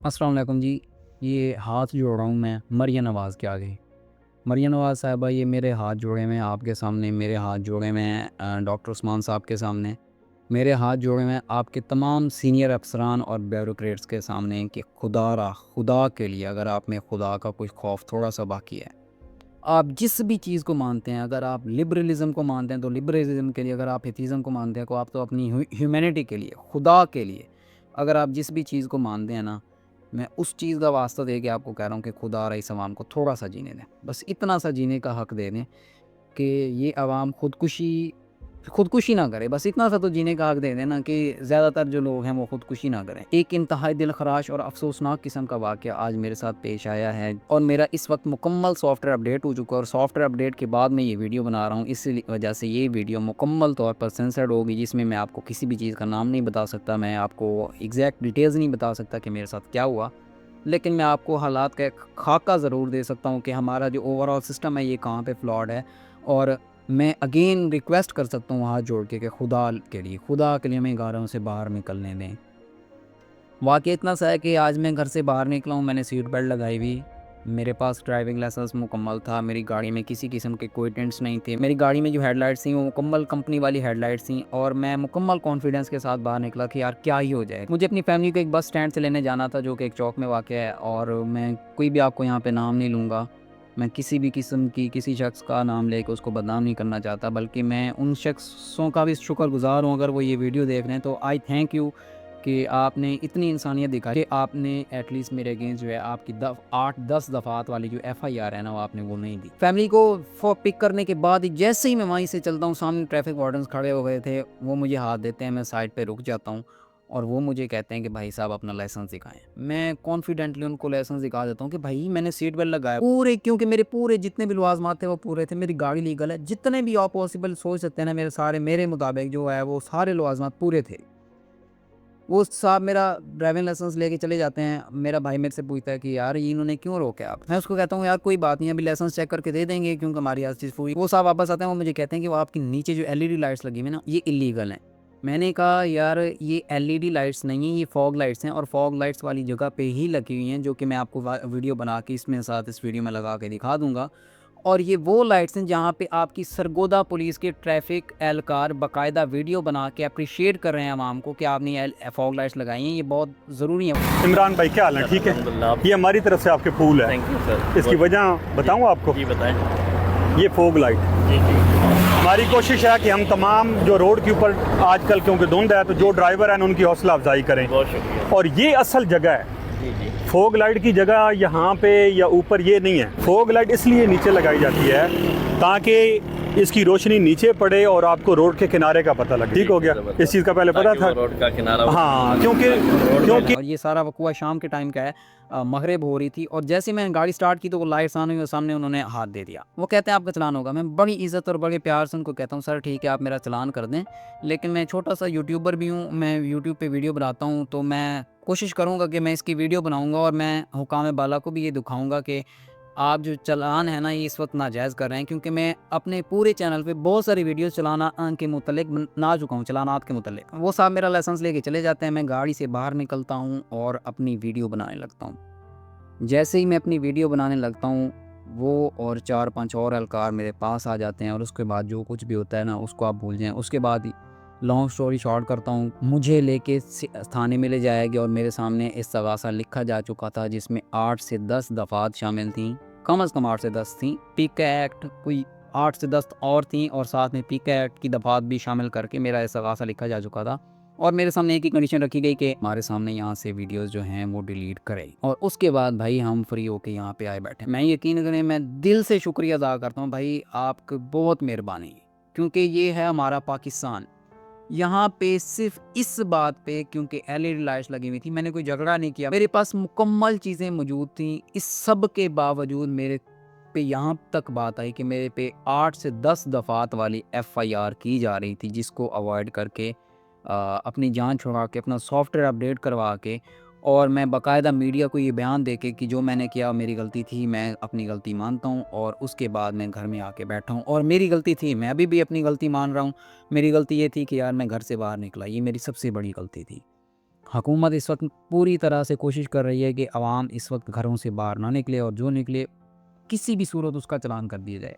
अस्सलाम वालेकुम जी। ये हाथ जोड़ रहा हूँ मैं मरियम नवाज़ के आगे। मरियम नवाज़ साहिबा, ये मेरे हाथ जोड़े हुए हैं आपके सामने, मेरे हाथ जोड़े हुए हैं डॉक्टर उस्मान साहब के सामने, मेरे हाथ जोड़े हुए हैं आपके तमाम सीनियर अफसरान और ब्यूरोक्रेट्स के सामने कि खुदा के लिए अगर आप में खुदा का कोई खौफ थोड़ा सा बाकी है, आप जिस भी चीज़ को मानते हैं, अगर आप लिबरलिज़म को मानते हैं तो लिबरलिज़म के लिए, अगर आप एथिज़म को मानते हैं तो आप तो अपनी ह्यूमैनिटी के लिए, खुदा के लिए, अगर आप जिस भी चीज़ को मानते हैं ना, मैं उस चीज़ का वास्ता दे के आपको कह रहा हूँ कि खुदा और इस अवाम को थोड़ा-सा जीने दें। बस इतना सा जीने का हक दे दें कि ये अवाम खुदकुशी ना करे। बस इतना सा तो जीने का हक दे दें ना कि ज़्यादातर जो लोग हैं वो खुदकुशी ना करें। एक इंतहाई दिलखराश और अफ़सोसनाक किस्म का वाक़या आज मेरे साथ पेश आया है और मेरा इस वक्त मुकम्मल सॉफ्टवेयर अपडेट हो चुका है और सॉफ्टवेयर अपडेट के बाद मैं ये वीडियो बना रहा हूँ। इस वजह से ये वीडियो मुकम्मल तौर पर सेंसर्ड होगी, जिसमें मैं आपको किसी भी चीज़ का नाम नहीं बता सकता, मैं आपको एग्जैक्ट डिटेल्स नहीं बता सकता कि मेरे साथ क्या हुआ। लेकिन मैं आपको हालात का एक खाका ज़रूर दे सकता हूँ कि हमारा जो ओवरऑल सिस्टम है ये कहाँ पे फ्लॉड है। और मैं अगेन रिक्वेस्ट कर सकता हूँ हाथ जोड़ के कि खुदा के लिए हमें घरों से बाहर निकलने दें। वाक़या इतना सा है कि आज मैं घर से बाहर निकला हूँ, मैंने सीट बेल्ट लगाई हुई, मेरे पास ड्राइविंग लाइसेंस मुकम्मल था, मेरी गाड़ी में किसी किस्म के कोई डेंट्स नहीं थे, मेरी गाड़ी में जो हेडलाइट्स थी वो मुकम्मल कंपनी वाली हेडलाइट्स थी और मैं मुकम्मल कॉन्फिडेंस के साथ बाहर निकला कि यार क्या ही हो जाए। मुझे अपनी फैमिली को एक बस स्टैंड से लेने जाना था जो कि एक चौक में वाक़ है और मैं कोई भी आपको यहाँ पे नाम नहीं लूँगा। मैं किसी भी किस्म की किसी शख्स का नाम लेके उसको बदनाम नहीं करना चाहता, बल्कि मैं उन शख्सों का भी शुक्रगुज़ार हूँ अगर वो ये वीडियो देख रहे हैं, तो आई थैंक यू कि आपने इतनी इंसानियत दिखाई कि आपने एटलीस्ट मेरे अगेंस्ट जो है आपकी 8-10 दफ़ात वाली जो एफआईआर है ना, वो आपने वो नहीं दी। फैमिली को पिक करने के बाद ही जैसे ही मैं वहीं से चलता हूँ, सामने ट्रैफिक वार्डन्स खड़े हो गए थे, वो मुझे हाथ देते हैं, मैं साइड पे रुक जाता हूँ और वो मुझे कहते हैं कि भाई साहब अपना लाइसेंस दिखाएं। मैं कॉन्फिडेंटली उनको लाइसेंस दिखा देता हूँ कि भाई मैंने सीट बेल्ट लगाया पूरे, क्योंकि मेरे पूरे जितने भी लवाजमात थे वो पूरे थे, मेरी गाड़ी लीगल है, जितने भी आप पॉसिबल सोच सकते हैं ना, मेरे मुताबिक जो है वो सारे लवाजमात पूरे थे। वो साहब मेरा ड्राइविंग लाइसेंस लेके चले जाते हैं। मेरा भाई मेरे से पूछता है कि यार ये इन्होंने क्यों रोका आप? मैं उसको कहता हूँ यार कोई बात नहीं, अभी लाइसेंस चेक करके दे देंगे क्योंकि हमारी हर चीज़ पूरी। वो साहब वापस आते हैं, वो मुझे कहते हैं कि वो आपके नीचे जो एलईडी लाइट्स लगी हुई है ना, ये इल्लीगल हैं। मैंने कहा यार ये एलईडी लाइट्स नहीं है, ये फॉग लाइट्स हैं और फॉग लाइट्स वाली जगह पे ही लगी हुई हैं, जो कि मैं आपको वीडियो बना के इसमें साथ इस वीडियो में लगा के दिखा दूंगा। और ये वो लाइट्स हैं जहाँ पे आपकी सरगोदा पुलिस के ट्रैफिक एहलकार बाकायदा वीडियो बना के अप्रिशिएट कर रहे हैं आवाम को कि आपने ये फॉग लाइट्स लगाई हैं, ये बहुत ज़रूरी है। इमरान भाई क्या हाल है? ठीक है, ये हमारी तरफ से आपके फूल है। Thank you sir. इसकी वजह बताऊं आपको? जी बताएं। ये फोग लाइट, जी जी हमारी कोशिश है कि हम तमाम जो रोड के ऊपर आजकल क्योंकि धुंध है तो जो ड्राइवर हैं उनकी हौसला अफजाई करें। बहुत शुक्रिया। और ये असल जगह है, जी जी फोग लाइट की जगह यहाँ पे या ऊपर ये नहीं है। फोग लाइट इसलिए नीचे लगाई जाती है ताकि इसकी रोशनी नीचे पड़े और आपको रोड के किनारे का पता लगे। ठीक हो गया? इस चीज़ का पहले पता था? रोड का किनारा। हाँ, क्योंकि और ये सारा वक़्वा शाम के टाइम का है, मग़रिब हो रही थी और जैसे ही मैंने गाड़ी स्टार्ट की तो वो लाइट्स ऑन हुई और सामने उन्होंने हाथ दे दिया। वो कहते हैं आपका चालान होगा। मैं बड़ी इज़्ज़त और बड़े प्यार से उनको कहता हूँ सर ठीक है आप मेरा चालान कर दें, लेकिन मैं छोटा-सा यूट्यूबर भी हूँ, मैं यूट्यूब पे वीडियो बनाता हूँ, तो मैं कोशिश करूँगा कि मैं इसकी वीडियो बनाऊँगा और मैं हुकाम बाला को भी ये दिखाऊँगा कि आप जो चालान है ना ये इस वक्त नाजायज़ कर रहे हैं, क्योंकि मैं अपने पूरे चैनल पे बहुत सारी वीडियोस चलाना के मुतल्लिक बना चुका हूँ, चलानात के मुतल्लिक। वो साहब मेरा लाइसेंस लेके चले जाते हैं, मैं गाड़ी से बाहर निकलता हूँ और अपनी वीडियो बनाने लगता हूँ। जैसे ही मैं अपनी वीडियो बनाने लगता हूँ, वो और 4-5 और एहलकार मेरे पास आ जाते हैं और उसके बाद जो कुछ भी होता है ना उसको आप भूल जाएँ। उसके बाद ही लॉन्ग स्टोरी शॉर्ट करता हूँ, मुझे लेके थाने में ले जाया गया और मेरे सामने इस्तग़ासा लिखा जा चुका था जिसमें 8 से 10 दफ़ात शामिल थीं, कम अज़ कम 8 से 10 थीं। पीका एक्ट कोई 8 से 10 और थीं और साथ में पीका एक्ट की दफ़ात भी शामिल करके मेरा इस्तग़ासा लिखा जा चुका था और मेरे सामने एक ही कंडीशन रखी गई कि हमारे सामने यहाँ से वीडियोस जो हैं वो डिलीट करें और उसके बाद भाई हम फ्री होके यहाँ पे आए बैठे। मैं यकीन करें मैं दिल से शुक्रिया अदा करता हूँ भाई, आपकी बहुत मेहरबानी, क्योंकि ये है हमारा पाकिस्तान। यहाँ पे सिर्फ इस बात पे क्योंकि एलईडी लाइट्स लगी हुई थी, मैंने कोई झगड़ा नहीं किया, मेरे पास मुकम्मल चीज़ें मौजूद थी। इस सब के बावजूद मेरे पे यहाँ तक बात आई कि मेरे पे 8 से 10 दफ़ात वाली एफआईआर की जा रही थी, जिसको अवॉइड करके अपनी जान छुड़ा के अपना सॉफ्टवेयर अपडेट करवा के और मैं बाकायदा मीडिया को ये बयान दे के कि जो मैंने किया मेरी गलती थी, मैं अपनी गलती मानता हूँ और उसके बाद मैं घर में आके बैठा हूँ और मेरी गलती थी, मैं अभी भी अपनी गलती मान रहा हूँ। मेरी गलती ये थी कि यार मैं घर से बाहर निकला, ये मेरी सबसे बड़ी गलती थी। حکومت اس وقت پوری طرح سے کوشش کر رہی ہے کہ عوام اس وقت گھروں سے باہر نہ نکلے، اور جو نکلے کسی بھی صورت اس کا چلان کر دیا جائے۔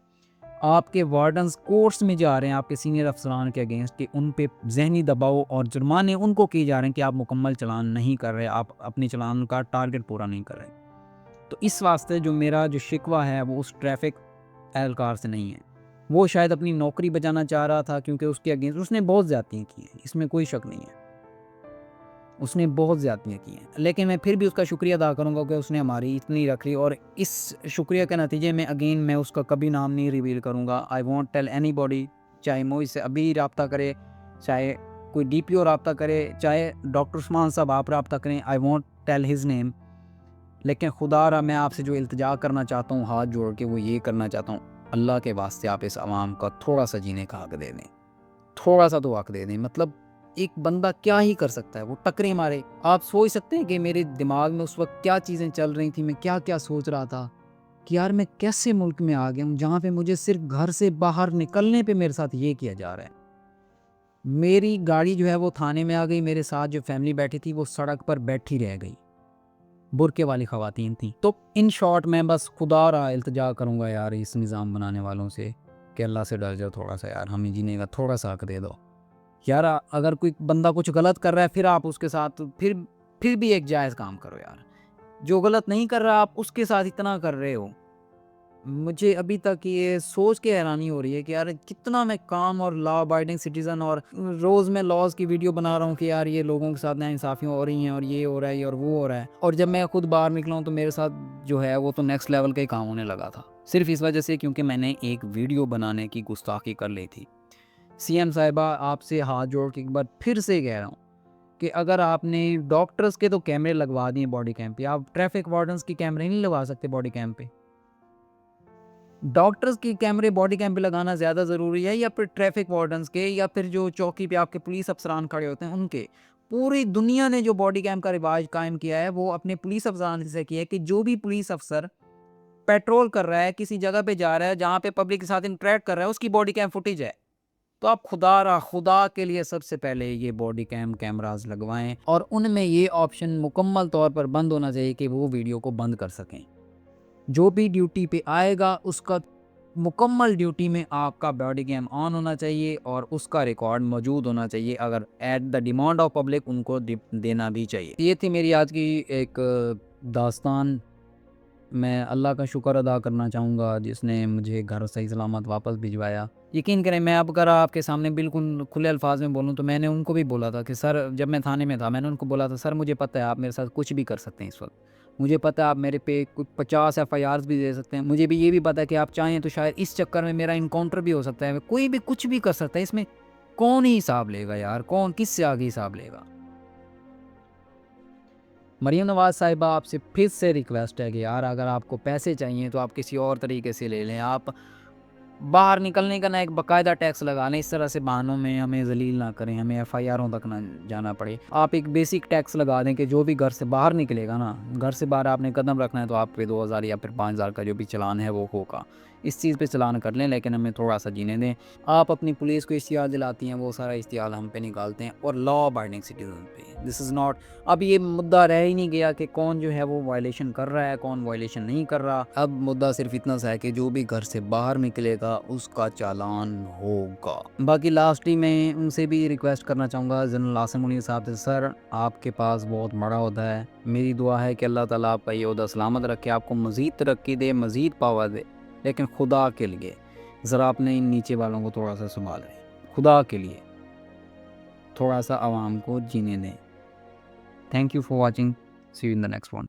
آپ کے وارڈنز کورٹس میں جا رہے ہیں آپ کے سینئر افسران کے اگینسٹ کہ ان پہ ذہنی دباؤ اور جرمانے ان کو کیے جا رہے ہیں کہ آپ مکمل چلان نہیں کر رہے، آپ اپنی چلان کا ٹارگٹ پورا نہیں کر رہے۔ تو اس واسطے جو میرا جو شکوہ ہے وہ اس ٹریفک اہلکار سے نہیں ہے، وہ شاید اپنی نوکری بچانا چاہ رہا تھا، کیونکہ اس کے اگینسٹ اس نے بہت زیادتیاں کی ہیں، اس میں کوئی شک نہیں ہے، اس نے بہت زیادتیاں کی ہیں، لیکن میں پھر بھی اس کا شکریہ ادا کروں گا کہ اس نے ہماری اتنی رکھ لی، اور اس شکریہ کے نتیجے میں میں اس کا کبھی نام نہیں ریویل کروں گا۔ I won't tell anybody, چاہے مجھ سے ابھی رابطہ کرے، چاہے کوئی ڈی پی او رابطہ کرے، چاہے ڈاکٹر عثمان صاحب آپ رابطہ کریں، آئی وونٹ ٹیل ہز نیم، لیکن خدا را میں آپ سے جو التجا کرنا چاہتا ہوں ہاتھ جوڑ کے، وہ یہ کرنا چاہتا ہوں، اللہ کے واسطے آپ اس عوام کا تھوڑا سا جینے کا حق دے دیں، تھوڑا سا تو حق دے دیں۔ مطلب ایک بندہ کیا ہی کر سکتا ہے، وہ ٹکرے مارے۔ آپ سوچ سکتے ہیں کہ میرے دماغ میں اس وقت کیا چیزیں چل رہی تھیں، میں کیا کیا سوچ رہا تھا کہ یار میں کیسے ملک میں آ گیا ہوں جہاں پہ مجھے صرف گھر سے باہر نکلنے پہ میرے ساتھ یہ کیا جا رہا ہے۔ میری گاڑی جو ہے وہ تھانے میں آ گئی، میرے ساتھ جو فیملی بیٹھی تھی وہ سڑک پر بیٹھی رہ گئی، برقعے والی خواتین تھیں۔ تو ان شارٹ میں بس خدا را التجا کروں گا یار اس نظام بنانے والوں سے کہ اللہ سے ڈر جاؤ تھوڑا سا یار، ہمیں جینے کا تھوڑا سا حق دے دو یار۔ اگر کوئی بندہ کچھ غلط کر رہا ہے پھر آپ اس کے ساتھ پھر بھی ایک جائز کام کرو یار، جو غلط نہیں کر رہا آپ اس کے ساتھ اتنا کر رہے ہو۔ مجھے ابھی تک یہ سوچ کے حیرانی ہو رہی ہے کہ یار کتنا میں کام اور لا ابائڈنگ سٹیزن، اور روز میں لاز کی ویڈیو بنا رہا ہوں کہ یار یہ لوگوں کے ساتھ ناانصافیاں ہو رہی ہیں، اور یہ ہو رہا ہے اور وہ ہو رہا ہے، اور جب میں خود باہر نکلا ہوں تو میرے ساتھ جو ہے وہ تو نیکسٹ لیول کا ہی کام ہونے لگا تھا، صرف اس وجہ سے کیونکہ میں نے ایک ویڈیو بنانے کی گستاخی کر لی تھی۔ سی ایم صاحبہ آپ سے ہاتھ جوڑ کے ایک بار پھر سے کہہ رہا ہوں کہ اگر آپ نے ڈاکٹرز کے تو کیمرے لگوا دیے باڈی کیمپ پہ، آپ ٹریفک وارڈنز کی کیمرے نہیں لگوا سکتے باڈی کیمپ پہ؟ ڈاکٹرز کی کیمرے باڈی کیمپ پہ لگانا زیادہ ضروری ہے یا پھر ٹریفک وارڈنز کے، یا پھر جو چوکی پہ آپ کے پولیس افسران کھڑے ہوتے ہیں ان کے؟ پوری دنیا نے جو باڈی کیمپ کا رواج قائم کیا ہے وہ اپنے پولیس افسران سے کیا ہے کہ جو بھی پولیس افسر پیٹرول کر رہا ہے، کسی جگہ پہ جا رہا ہے جہاں پہ پبلک کے ساتھ انٹریکٹ کر رہا ہے، اس کی باڈی کیمپ فوٹیج ہے۔ تو آپ خدا کے لیے سب سے پہلے یہ باڈی کیمراز لگوائیں، اور ان میں یہ آپشن مکمل طور پر بند ہونا چاہیے کہ وہ ویڈیو کو بند کر سکیں۔ جو بھی ڈیوٹی پہ آئے گا اس کا مکمل ڈیوٹی میں آپ کا باڈی کیم آن ہونا چاہیے اور اس کا ریکارڈ موجود ہونا چاہیے، اگر at the demand of public ان کو دینا بھی چاہیے۔ یہ تھی میری آج کی ایک داستان۔ میں اللہ کا شکر ادا کرنا چاہوں گا جس نے مجھے گھر صحیح سلامت واپس بھجوایا۔ یقین کریں میں اب اگر آپ کے سامنے بالکل کھلے الفاظ میں بولوں تو میں نے ان کو بھی بولا تھا کہ سر، جب میں تھانے میں تھا میں نے ان کو بولا تھا سر مجھے پتہ ہے آپ میرے ساتھ کچھ بھی کر سکتے ہیں اس وقت، مجھے پتہ ہے آپ میرے پہ کچھ 50 FIRs بھی دے سکتے ہیں، مجھے بھی یہ بھی پتہ ہے کہ آپ چاہیں تو شاید اس چکر میں میرا انکاؤنٹر بھی ہو سکتا ہے، کوئی بھی کچھ بھی کر سکتا ہے، اس میں کون ہی حساب لے گا یار، کون کس سے آگے حساب لے گا؟ مریم نواز صاحبہ آپ سے پھر سے ریکویسٹ ہے کہ یار اگر آپ کو پیسے چاہیے تو آپ کسی اور طریقے سے لے لیں، آپ باہر نکلنے کا نہ ایک باقاعدہ ٹیکس لگا لیں، اس طرح سے بہانوں میں ہمیں ذلیل نہ کریں، ہمیں FIRوں تک نہ جانا پڑے۔ آپ ایک بیسک ٹیکس لگا دیں کہ جو بھی گھر سے باہر نکلے گا نا، گھر سے باہر آپ نے قدم رکھنا ہے تو آپ پہ 2000 یا پھر 5000 کا جو بھی چلان ہے وہ ہوگا، اس چیز پہ چلان کر لیں، لیکن ہمیں تھوڑا سا جینے دیں۔ آپ اپنی پولیس کو اشتعال دلاتی ہیں، وہ سارا اشتعال ہم پہ نکالتے ہیں، اور لا ابائڈنگ سٹیزن پہ۔ دس از ناٹ، اب یہ مدعا رہ ہی نہیں گیا کہ کون جو ہے وہ وائلیشن کر رہا ہے کون وائلیشن نہیں کر رہا، اب مدعا صرف اتنا سا ہے کہ جو بھی گھر سے باہر نکلے گا اس کا چالان ہوگا۔ باقی لاسٹلی میں ان سے بھی ریکویسٹ کرنا چاہوں گا جنرل عاصم منیر صاحب سے، سر آپ کے پاس بہت بڑا عہدہ ہے، میری دعا ہے کہ اللہ تعالیٰ آپ کا یہ عہدہ سلامت رکھے، آپ کو مزید ترقی دے، مزید پاور دے، لیکن خدا کے لیے ذرا اپنے ان نیچے والوں کو تھوڑا سا سنبھالیں، خدا کے لیے تھوڑا سا عوام کو جینے دیں۔ Thank you for watching, see you in the next one.